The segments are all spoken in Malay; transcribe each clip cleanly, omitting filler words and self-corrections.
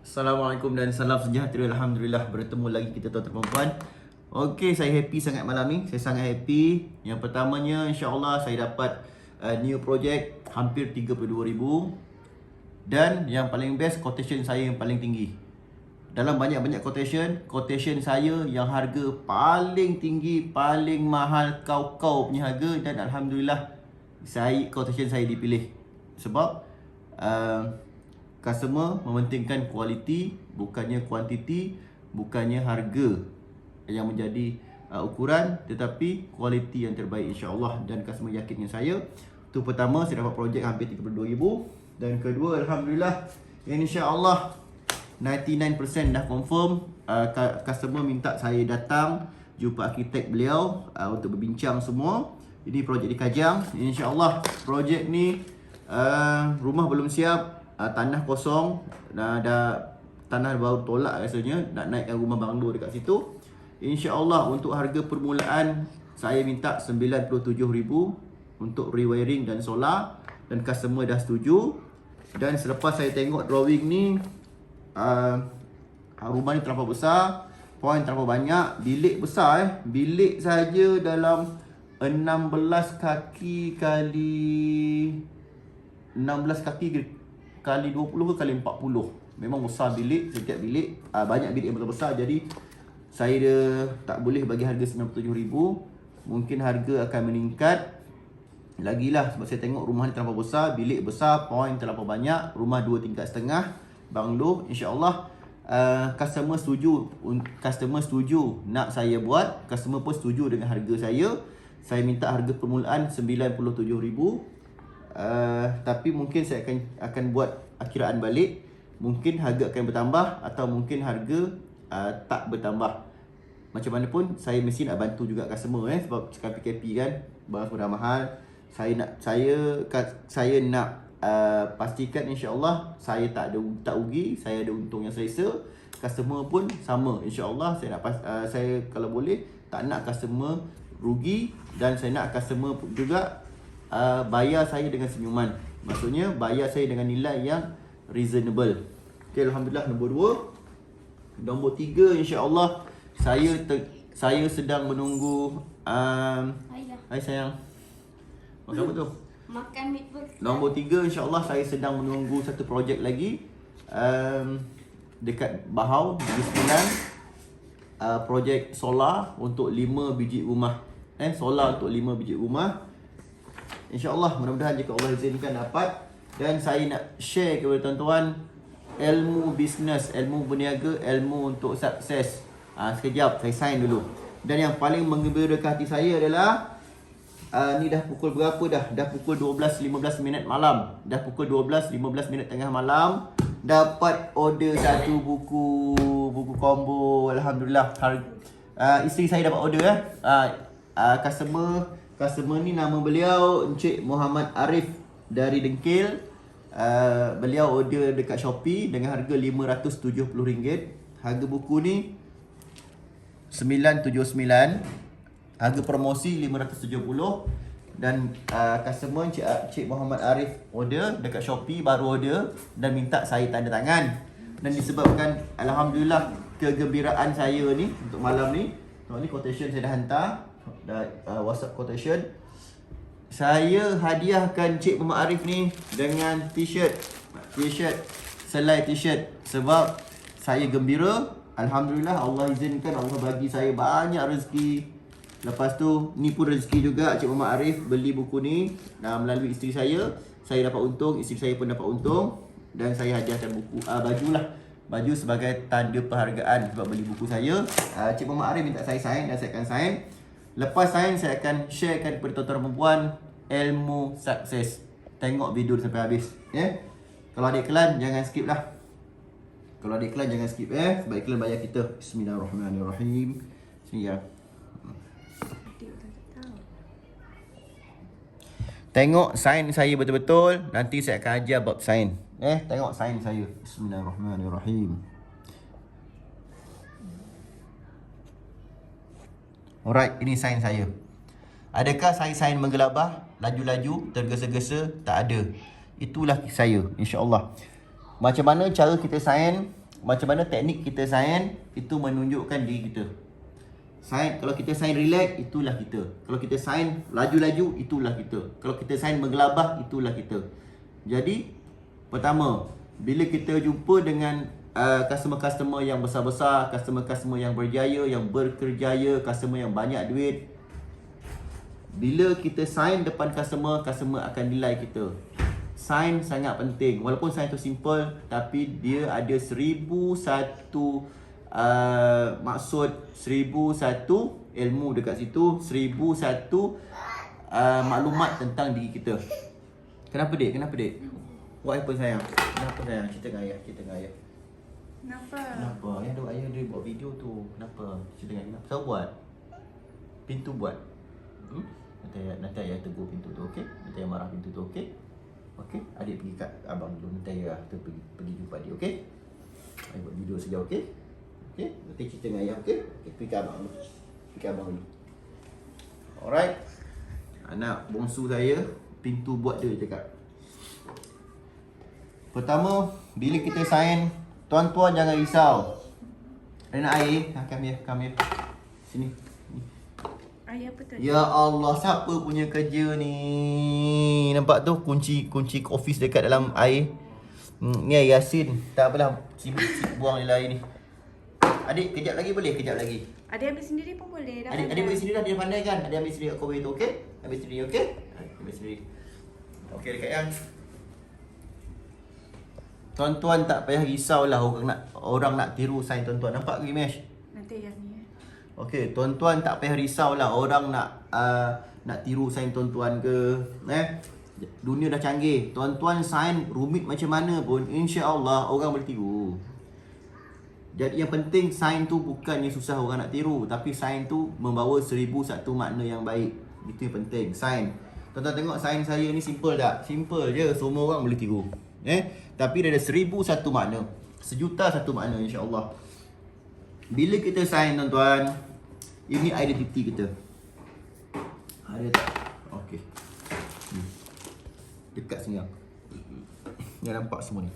Assalamualaikum dan salam sejahtera. Alhamdulillah bertemu lagi kita tuan-tuan perempuan. Okey, saya happy sangat malam ni. Saya sangat happy. Yang pertamanya insya-Allah saya dapat new project hampir 32,000 dan yang paling best quotation saya yang paling tinggi. Dalam banyak-banyak quotation saya yang harga paling tinggi, paling mahal kau punya harga dan alhamdulillah quotation saya dipilih. Sebab customer mementingkan kualiti, bukannya kuantiti, bukannya harga yang menjadi ukuran, tetapi kualiti yang terbaik insya-Allah, dan customer yakin dengan saya. Itu pertama, saya dapat projek hampir 32,000, dan kedua alhamdulillah insya-Allah 99% dah confirm. Customer minta saya datang jumpa arkitek beliau untuk berbincang semua. Ini projek di Kajang. Insya-Allah projek ni rumah belum siap, tanah kosong, tanah baru tolak rasanya, nak naikkan rumah banglo dekat situ. InsyaAllah untuk harga permulaan saya minta 97,000 untuk rewiring dan solar, dan customer dah setuju. Dan selepas saya tengok drawing ni, rumah ni terlalu besar, point terlalu banyak, bilik besar bilik saja dalam 16 kaki kali 20 ke kali 40. Memang besar bilik, setiap bilik banyak bilik yang besar. Jadi saya tak boleh bagi harga 97,000. Mungkin harga akan meningkat lagi lah, sebab saya tengok rumah ni terlalu besar, bilik besar, point terlalu banyak, rumah 2 tingkat setengah, banglo. InsyaAllah customer setuju nak saya buat. Customer pun setuju dengan harga saya. Saya minta harga permulaan 97,000. Tapi mungkin saya akan buat akiraan balik. Mungkin harga akan bertambah atau mungkin harga tak bertambah. Macam mana pun saya mesti nak bantu juga customer sebab sekarang PKP kan, barang semua mahal. Saya nak pastikan insya-Allah saya tak rugi, saya ada untung yang selesa. Customer pun sama insya-Allah. Saya kalau boleh tak nak customer rugi, dan saya nak customer juga bayar saya dengan senyuman. Maksudnya bayar saya dengan nilai yang reasonable. Okay, alhamdulillah. Nombor 2. Nombor 3 insya-Allah saya sedang menunggu Hai sayang. Makan apa tu? Makan meatball. Nombor 3 insya-Allah saya sedang menunggu satu projek lagi dekat Bahau, Negeri Sembilan. Projek solar untuk 5 biji rumah. Solar untuk 5 biji rumah. InsyaAllah mudah-mudahan jika Allah izinkan dapat. Dan saya nak share kepada tuan-tuan ilmu bisnes, ilmu berniaga, ilmu untuk sukses. Sekejap saya sign dulu. Dan yang paling menggembirakan hati saya adalah ni dah pukul berapa dah? Dah pukul 12.15 minit malam. Dah pukul 12.15 minit tengah malam. Dapat order satu buku combo. Alhamdulillah. Isteri saya dapat order Customer ni nama beliau Encik Muhammad Arif dari Dengkil. Beliau order dekat Shopee dengan harga RM570. Harga buku ni 979. Harga promosi 570. Dan customer Encik Muhammad Arif order dekat Shopee, baru order dan minta saya tanda tangan. Dan disebabkan alhamdulillah kegembiraan saya ni untuk malam ni. Tengok ni quotation saya dah hantar. WhatsApp quotation. Saya hadiahkan Cik Muhammad Arif ni dengan t-shirt, selai t-shirt. Sebab saya gembira. Alhamdulillah Allah izinkan, Allah bagi saya banyak rezeki. Lepas tu ni pun rezeki juga Cik Muhammad Arif beli buku ni melalui isteri saya. Saya dapat untung, isteri saya pun dapat untung. Dan saya hadiahkan baju sebagai tanda penghargaan sebab beli buku saya. Cik Muhammad Arif minta saya sign dan saya akan sign. Lepas sign, saya akan sharekan kepada tuan-tuan perempuan ilmu sukses. Tengok video sampai habis. Kalau ada iklan, jangan skip lah. Sebab iklan bayar kita. Bismillahirrahmanirrahim. Sini ya. Tengok sign saya betul-betul. Nanti saya akan ajar bab sign. Tengok sign saya. Bismillahirrahmanirrahim. Alright, ini sign saya. Adakah saya sign menggelabah, laju-laju, tergesa-gesa? Tak ada. Itulah saya, insya-Allah. Macam mana cara kita sign? macam mana teknik kita sign, itu menunjukkan diri kita. Sign, kalau kita sign relax, itulah kita. Kalau kita sign laju-laju, itulah kita. Kalau kita sign menggelabah, itulah kita. Jadi, pertama, bila kita jumpa dengan customer-customer yang besar-besar, customer-customer yang berjaya, yang berkerjaya, customer yang banyak duit, bila kita sign depan customer, customer akan nilai kita. Sign sangat penting. Walaupun sign tu simple, tapi dia ada 1001 maksud, 1001 ilmu dekat situ, 1001 maklumat tentang diri kita. Kenapa dek? Kenapa dek? What happened sayang? Kenapa sayang? Cerita dengan ayah, cerita dengan ayah. Kenapa? Kenapa? Ayah dia buat video tu. Kenapa? Cerita dengan ayah. Kenapa buat? Pintu buat. Nanti ayah tegur pintu tu, okey? Nanti ayah marah pintu tu, okey? Okey? Adik pergi kat abang dulu. Nanti ayah pergi jumpa dia, okey? Ayah buat video saja, okey? Okey? Nanti cerita dengan ayah, okey? Okay, pergi ke abang dulu. Pergi ke abang dulu. Alright. Anak bongsu saya, pintu buat dia cakap. Pertama, bila kita sign, tuan-tuan jangan risau. Ada nak air? Come here. Sini. Ayah apa tu? Ya Allah, siapa punya kerja ni? Nampak tu kunci office dekat dalam air. Ni air Yasin. Tak apalah, sibuk buang dia air ni. Adik, kejap lagi boleh? Kejap lagi. Adik ambil sendiri pun boleh. Adik ambil sendiri dah, dia pandai kan? Adik ambil sendiri kat kowe tu, okey? Ambil sendiri, okey? Ambil sendiri. Okey dekat yang. Tuan-tuan tak payah risaulah orang nak tiru sign tuan-tuan. Nampak ke Mesh? Nanti yang ni. Okey, tuan-tuan tak payah risaulah orang nak tiru sign tuan-tuan ke, Dunia dah canggih. Tuan-tuan sign rumit macam mana pun, insya-Allah orang boleh tiru. Jadi yang penting sign tu bukannya susah orang nak tiru, tapi sign tu membawa 1001 makna yang baik. Itu yang penting, sign. Tuan-tuan tengok sign saya ni simple tak? Simple je, semua orang boleh tiru. Tapi dia ada 1001 makna. 1,000,001 makna insya-Allah. Bila kita sign tuan-tuan, ini identiti kita. Ada tak? Okey. Dekat sini. Yang nampak semua ni.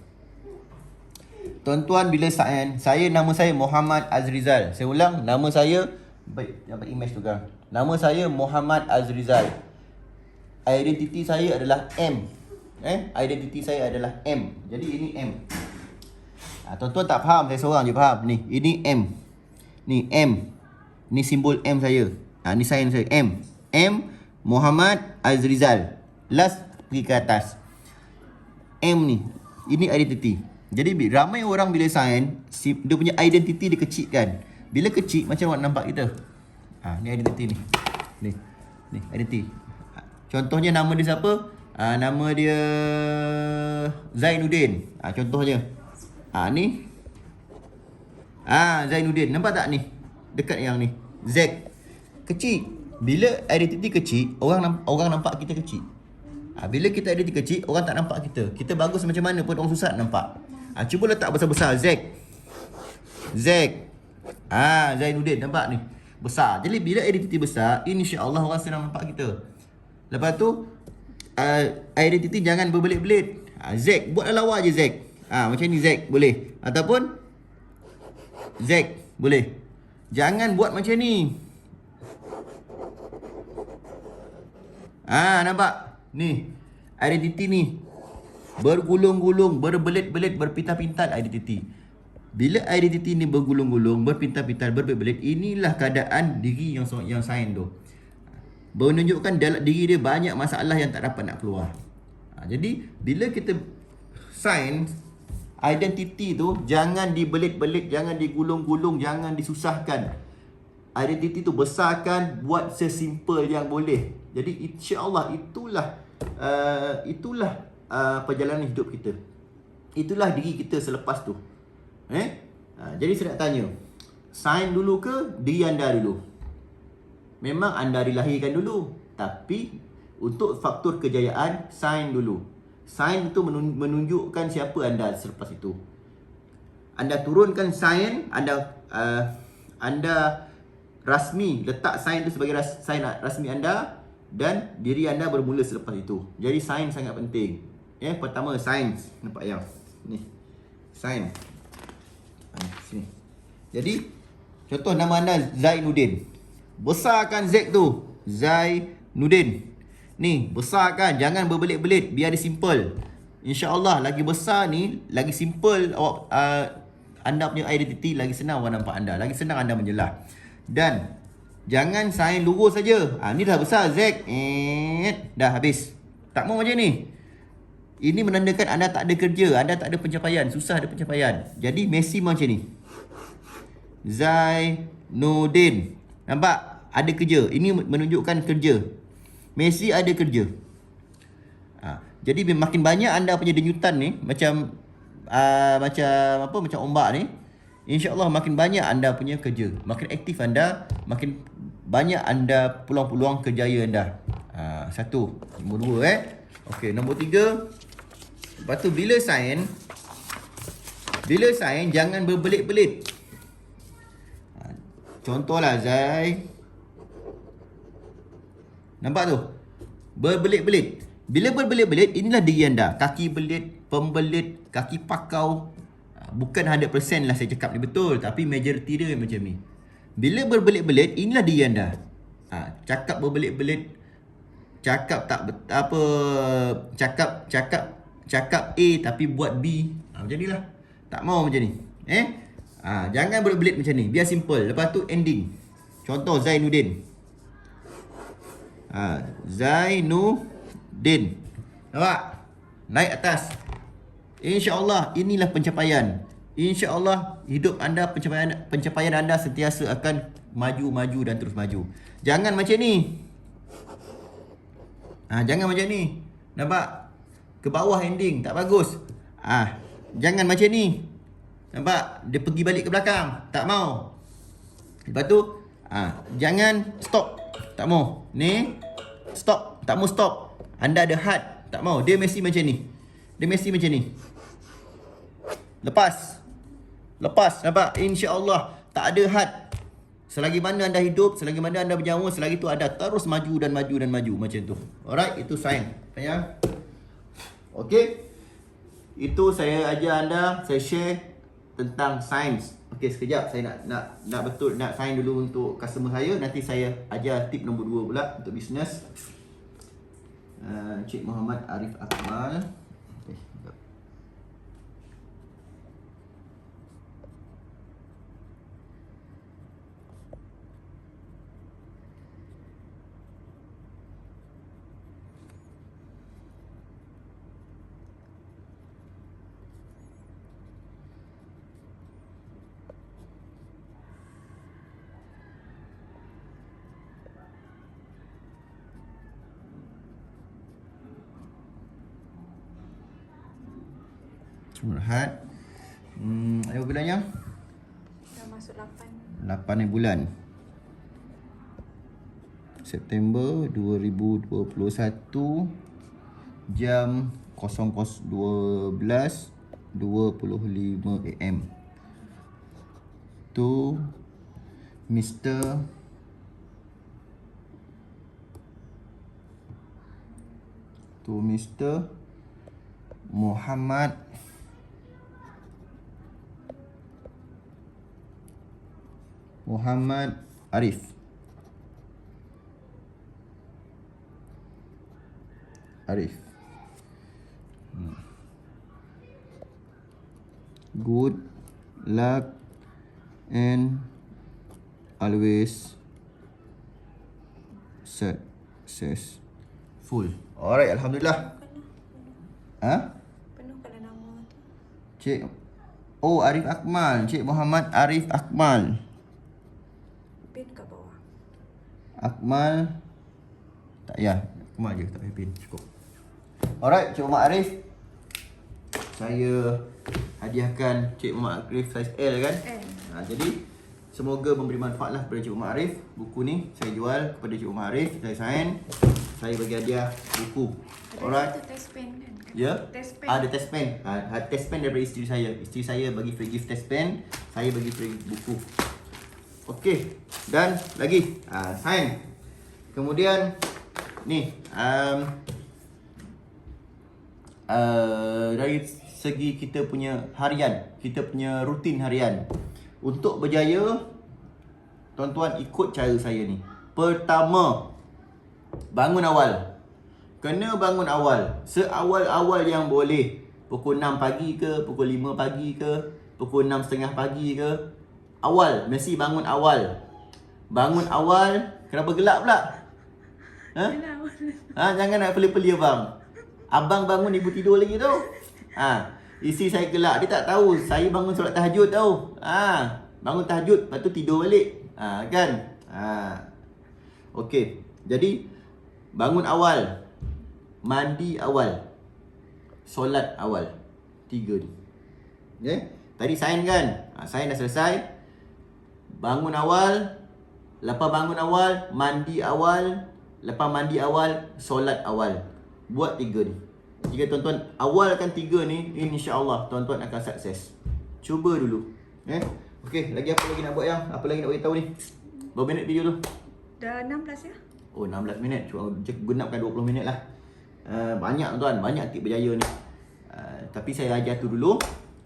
Tuan-tuan bila sign, nama saya Muhammad Azrizal. Saya ulang, nama saya, baik, dapat image tu kan. Nama saya Muhammad Azrizal. Identiti saya adalah M. Identiti saya adalah M. Jadi ini M. Tuan-tuan tak faham, saya seorang je faham. Ni, ini M. Ni M. Ni simbol M saya. Ni sign saya M. M Muhammad Azrizal. Last pergi ke atas. M ni. Ini identiti. Jadi ramai orang bila sign, dia punya identiti dia kecil kan. Bila kecil macam mana nampak kita? Ni identiti ni. Ni identiti. Contohnya nama dia siapa? Nama dia Zainuddin. Contohnya. Ni. Zainuddin. Nampak tak ni? Dekat yang ni. Z. Kecil. Bila identiti kecil, orang nampak kita kecil. Bila kita identiti kecil, orang tak nampak kita. Kita bagus macam mana pun orang susah nampak. Cuba letak besar-besar. Z. Zainuddin. Nampak ni? Besar. Jadi bila identiti besar, insya-Allah orang senang nampak kita. Lepas tu, identiti jangan berbelit-belit. Z. Buat lawa je Z. Macam ni Z. Boleh. Ataupun Z. Boleh. Jangan buat macam ni. Nampak? Ni. Identiti ni. Bergulung-gulung, berbelit-belit, berpintal-pintal identiti. Bila identiti ni bergulung-gulung, berpintal-pintal, berbelit-belit, inilah keadaan diri yang sign tu. Menunjukkan dalam diri dia banyak masalah yang tak dapat nak keluar. Jadi bila kita sign, identiti tu jangan dibelit-belit, jangan digulung-gulung, jangan disusahkan. Identiti tu besarkan, buat sesimple yang boleh. Jadi insya-Allah itulah perjalanan hidup kita. Itulah diri kita selepas tu. Jadi saya nak tanya, sign dulu ke diri anda dulu? Memang anda dilahirkan dulu, tapi untuk faktor kejayaan, sign dulu. Sign itu menunjukkan siapa anda selepas itu. Anda turunkan sign, anda rasmi, letak sign itu sebagai sign rasmi anda, dan diri anda bermula selepas itu. Jadi sign sangat penting. Pertama sign, nampak yang ni. Sign. Sini. Jadi contoh nama anda Zainuddin. Besarkan Z tu. Zainuddin. Ni, besarkan, jangan berbelit-belit, biar dia simple. InsyaAllah lagi besar ni, lagi simple awak anda punya identiti, lagi senang orang nampak anda, lagi senang anda menjelah. Dan jangan sign lurus saja. Ni dah besar Z. Dah habis. Tak mau macam ni. Ini menandakan anda tak ada kerja, anda tak ada pencapaian, susah ada pencapaian. Jadi maksimum macam ni. Zainuddin. Nampak? Ada kerja. Ini menunjukkan kerja. Messi ada kerja. Jadi makin banyak anda punya denyutan ni, macam macam ombak ni, insya-Allah makin banyak anda punya kerja. Makin aktif anda, makin banyak anda peluang-peluang kerjaya anda. Satu. Nombor 2 Okey, nombor 3. Lepas tu bila sign jangan berbelit-belit. Contohlah Zai. Nampak tu? Berbelit-belit. Bila berbelit-belit, inilah diri anda. Kaki belit, pembelit, kaki pakau. Bukan 100% lah saya cakap ni betul. Tapi majority dia macam ni. Bila berbelit-belit, inilah diri anda. Cakap berbelit-belit. Cakap tak apa. Cakap A tapi buat B. Macam ni lah. Tak mau macam ni. Jangan berbelit macam ni. Biar simple. Lepas tu ending. Contoh Zainuddin. Zainuddin. Nampak? Naik atas. InsyaAllah inilah pencapaian. InsyaAllah hidup anda, pencapaian anda sentiasa akan maju dan terus maju. Jangan macam ni. Jangan macam ni. Nampak? Ke bawah ending. Tak bagus. Jangan macam ni. Nampak? Dia pergi balik ke belakang. Tak mau. Lepas tu jangan stop. Tak mau. Ni stop. Tak mau stop. Anda ada had. Tak mau. Dia mesti macam ni. Lepas. Nampak? InsyaAllah tak ada had. Selagi mana anda hidup, selagi mana anda bernyawa, selagi tu anda terus maju dan maju. Macam tu. Alright, itu sign. Sayang. Okey. Itu saya ajar anda, saya share tentang sains. Okey, sekejap saya nak sign dulu untuk customer saya. Nanti saya ajar tip nombor 2 pula untuk bisnes. Cik Muhammad Arif Akmal. Okay, sekejap. Rehat. Ayo bulannya? Dah masuk 8. 8 bulan. September 2021 jam 00:12:25 AM. To Mr. Muhammad Arif. Good luck and always successful. Alright, alhamdulillah. Penuhkan nama tu. Cik Arif Akmal. Cik Muhammad Arif Akmal. Pin kat bawah. Akmal. Tak ya. Akmal je, tak payah pin. Cukup. Alright, Cik Muhammad Arif. Saya hadiahkan Cik Muhammad Arif saiz L kan? Jadi semoga memberi manfaat lah kepada Cik Muhammad Arif. Buku ni saya jual kepada Cik Muhammad Arif. Saya sign. Saya bagi hadiah buku. Alright. Ada test pen kan? Ya? Test pen. Ada test pen. Test pen daripada isteri saya. Isteri saya bagi free gift test pen. Saya bagi free buku. Okey. Dan lagi sign. Kemudian ni dari segi kita punya harian, kita punya rutin harian. Untuk berjaya, tuan-tuan ikut cara saya ni. Pertama, bangun awal. Kena bangun awal. Seawal-awal yang boleh. Pukul 6 pagi ke, pukul 5 pagi ke, pukul 6.30 pagi ke. Awal, mesti bangun awal. Bangun awal, kenapa gelap pula? Ha? Jangan nak pelia-pelia bang. Abang bangun, ibu tidur lagi tu. Isi saya gelak, dia tak tahu saya bangun solat tahajud tau. Bangun tahajud, lepas tu tidur balik. Kan? Okey. Jadi bangun awal, mandi awal, solat awal. 3 ni. Okay? Tadi sain kan? Sain dah selesai. Bangun awal, lepas bangun awal, mandi awal, lepas mandi awal, solat awal. Buat 3 ni. Jika tuan-tuan awalkan 3 ni, insya-Allah tuan-tuan akan sukses. Cuba dulu. Okey, lagi apa lagi nak buat yang? Apa lagi nak beritahu ni? Berapa minit video tu? Dah 16 ya? Oh, 16 minit. Cuma genapkan 20 minit lah. Banyak tuan, banyak tip berjaya ni. Tapi saya ajar tu dulu.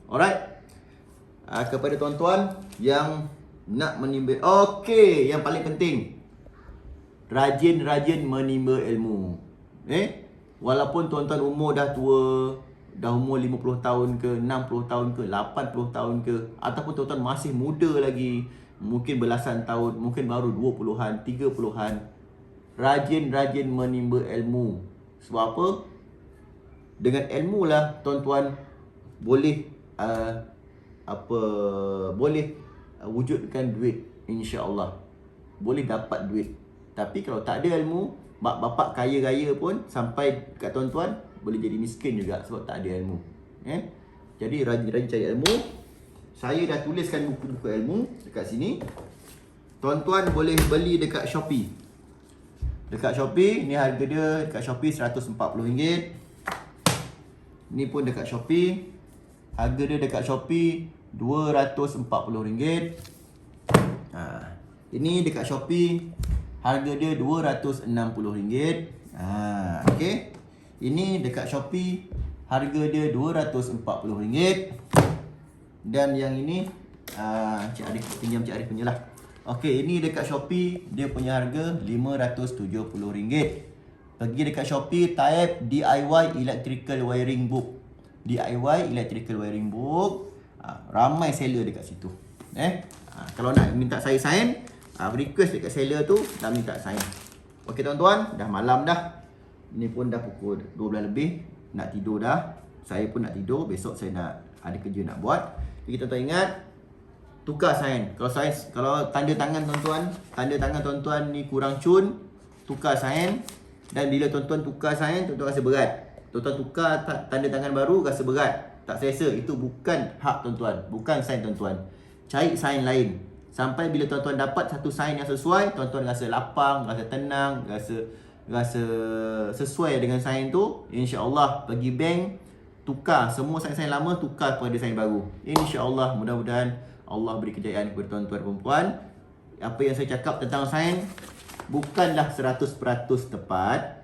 Alright. Kepada tuan-tuan yang nak menimba, okey, yang paling penting, rajin-rajin menimba ilmu. Walaupun tuan-tuan umur dah tua, dah umur 50 tahun ke, 60 tahun ke, 80 tahun ke, ataupun tuan-tuan masih muda lagi, mungkin belasan tahun, mungkin baru 20-an, 30-an, rajin-rajin menimba ilmu. Sebab apa? Dengan ilmu lah tuan-tuan boleh wujudkan duit, insya-Allah. Boleh dapat duit. Tapi kalau tak ada ilmu, mak bapak kaya-kaya pun sampai kat tuan-tuan boleh jadi miskin juga sebab tak ada ilmu. Jadi rajin-rajin cari ilmu. Saya dah tuliskan buku-buku ilmu dekat sini. Tuan-tuan boleh beli dekat Shopee. Dekat Shopee, ni harga dia dekat Shopee RM140. Ni pun dekat Shopee. Harga dia dekat Shopee RM240. Ini dekat Shopee, harga dia RM260. Okey. Ini dekat Shopee, harga dia RM240. Dan yang ini Cik Arif, pinjam Cik Arif punya lah. Okey, ini dekat Shopee, dia punya harga RM570. Pergi dekat Shopee, type DIY Electrical Wiring Book. DIY Electrical Wiring Book. Ramai seller dekat situ. Kalau nak minta saya sign, request dekat seller tu, nak minta sign. Okey tuan-tuan, dah malam dah. Ini pun dah pukul 12 lebih. Nak tidur dah. Saya pun nak tidur. Besok saya nak ada kerja nak buat. Jadi tuan-tuan ingat, tukar sign. Kalau tanda tangan tuan-tuan ni kurang cun, tukar sign. Dan bila tuan-tuan tukar sign, tuan-tuan rasa berat. Tuan-tuan tukar tanda tangan baru, rasa berat. Tak selesa. Itu bukan hak tuan-tuan. Bukan sign tuan-tuan. Cari sign lain. Sampai bila tuan-tuan dapat satu sign yang sesuai, tuan-tuan rasa lapang, rasa tenang, rasa sesuai dengan sign tu, insya-Allah pergi bank, tukar semua sign-sign lama, tukar kepada sign baru. Insya-Allah, mudah-mudahan Allah beri kejayaan kepada tuan-tuan dan puan. Apa yang saya cakap tentang sign bukanlah 100% tepat,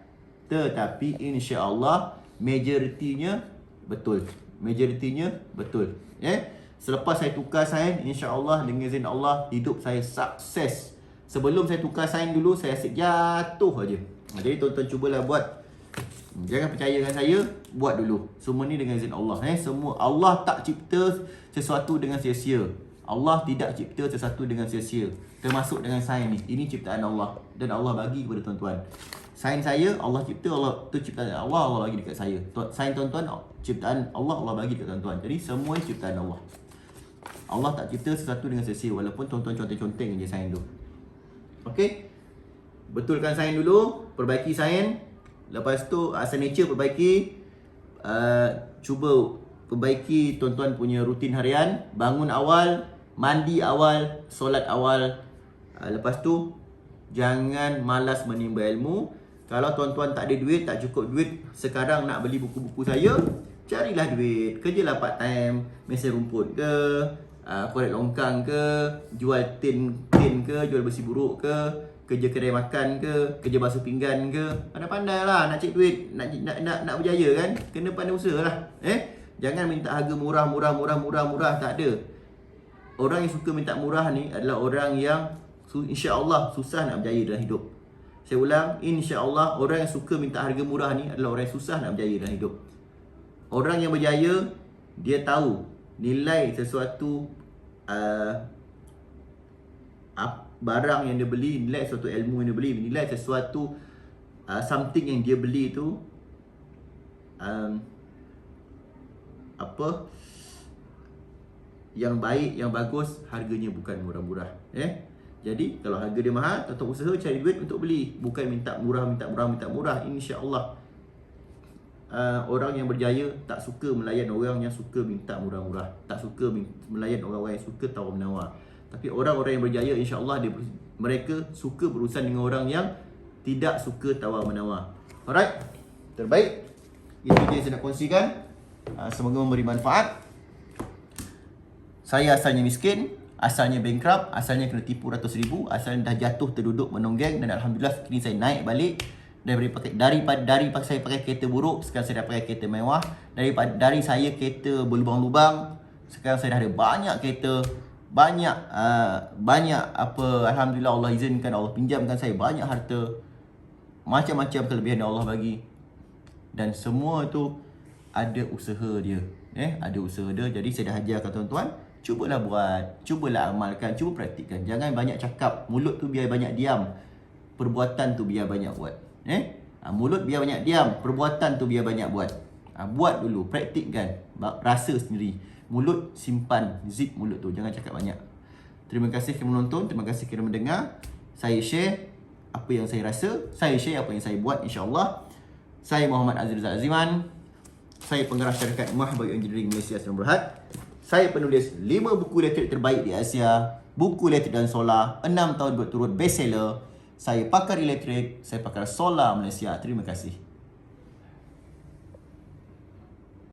tetapi insya-Allah majoritinya betul. Selepas saya tukar sign, insya-Allah dengan izin Allah, hidup saya sukses. Sebelum saya tukar sign dulu, saya asyik jatuh aja. Jadi tuan-tuan cubalah buat. Jangan percaya dengan saya, buat dulu. Semua ni dengan izin Allah. Semua Allah tak cipta sesuatu dengan sia-sia. Allah tidak cipta sesuatu dengan sia-sia. Termasuk dengan sign ni. Ini ciptaan Allah dan Allah bagi kepada tuan-tuan. Sign saya Allah cipta, tu ciptaan Allah, Allah bagi dekat saya. Sign tuan-tuan ciptaan Allah, Allah bagi dekat tuan-tuan. Jadi semua ciptaan Allah. Allah tak cipta sesuatu dengan sia-sia, walaupun tuan-tuan conteng-conteng je sign tu. Okey. Betulkan sign dulu, perbaiki sign. Lepas tu asal nature perbaiki. Cuba perbaiki tuan-tuan punya rutin harian. Bangun awal, mandi awal, solat awal. Lepas tu jangan malas menimba ilmu. Kalau tuan-tuan tak ada duit, tak cukup duit sekarang nak beli buku-buku saya, carilah duit. Kerjalah part time, mesin rumput ke, korek longkang ke, jual tin ke, jual besi buruk ke, kerja kedai makan ke, kerja basuh pinggan ke. Pandai-pandai lah nak cari duit, nak berjaya kan. Kena pandai usaha lah. Jangan minta harga murah, tak ada. Orang yang suka minta murah ni adalah orang yang insya-Allah susah nak berjaya dalam hidup. Saya ulang, insya-Allah orang yang suka minta harga murah ni adalah orang yang susah nak berjaya dalam hidup. Orang yang berjaya, dia tahu nilai sesuatu barang yang dia beli, nilai sesuatu ilmu yang dia beli, nilai sesuatu something yang dia beli tu yang baik, yang bagus, harganya bukan murah-murah. Jadi kalau harga dia mahal, tetap usaha cari duit untuk beli, bukan minta murah. Insya-Allah orang yang berjaya tak suka melayan orang yang suka minta murah-murah, tak suka melayan orang-orang yang suka tawar-menawar. Tapi orang-orang yang berjaya, insya-Allah mereka suka berurusan dengan orang yang tidak suka tawar-menawar. Alright, terbaik. Itu je yang saya nak kongsikan. Semoga memberi manfaat. Saya asalnya miskin, asalnya bankrupt, asalnya kena tipu ratus ribu, asalnya dah jatuh terduduk menonggeng, dan alhamdulillah kini saya naik balik. Dari saya pakai kereta buruk, sekarang saya dah pakai kereta mewah. Dari saya kereta berlubang-lubang, sekarang saya dah ada banyak kereta, banyak alhamdulillah Allah izinkan, Allah pinjamkan saya banyak harta, macam-macam kelebihan yang Allah bagi. Dan semua tu ada usaha dia. Ada usaha dia. Jadi saya dah ajarkan tuan-tuan, cubalah buat, cubalah amalkan, cuba praktikkan. Jangan banyak cakap, mulut tu biar banyak diam, perbuatan tu biar banyak buat. Mulut biar banyak diam, perbuatan tu biar banyak buat. Buat dulu, praktikkan, rasa sendiri. Mulut simpan, zip mulut tu, jangan cakap banyak. Terima kasih kerana menonton, terima kasih kerana mendengar. Saya share apa yang saya rasa, saya share apa yang saya buat, insya-Allah. Saya Muhammad Azri Aziman. Saya penggarah syarikat Emas bagi Engineering Malaysia Sdn Bhd. Saya penulis 5 buku elektrik terbaik di Asia, buku elektrik dan solar, 6 tahun berturut bestseller. Saya pakar elektrik, saya pakar solar Malaysia. Terima kasih.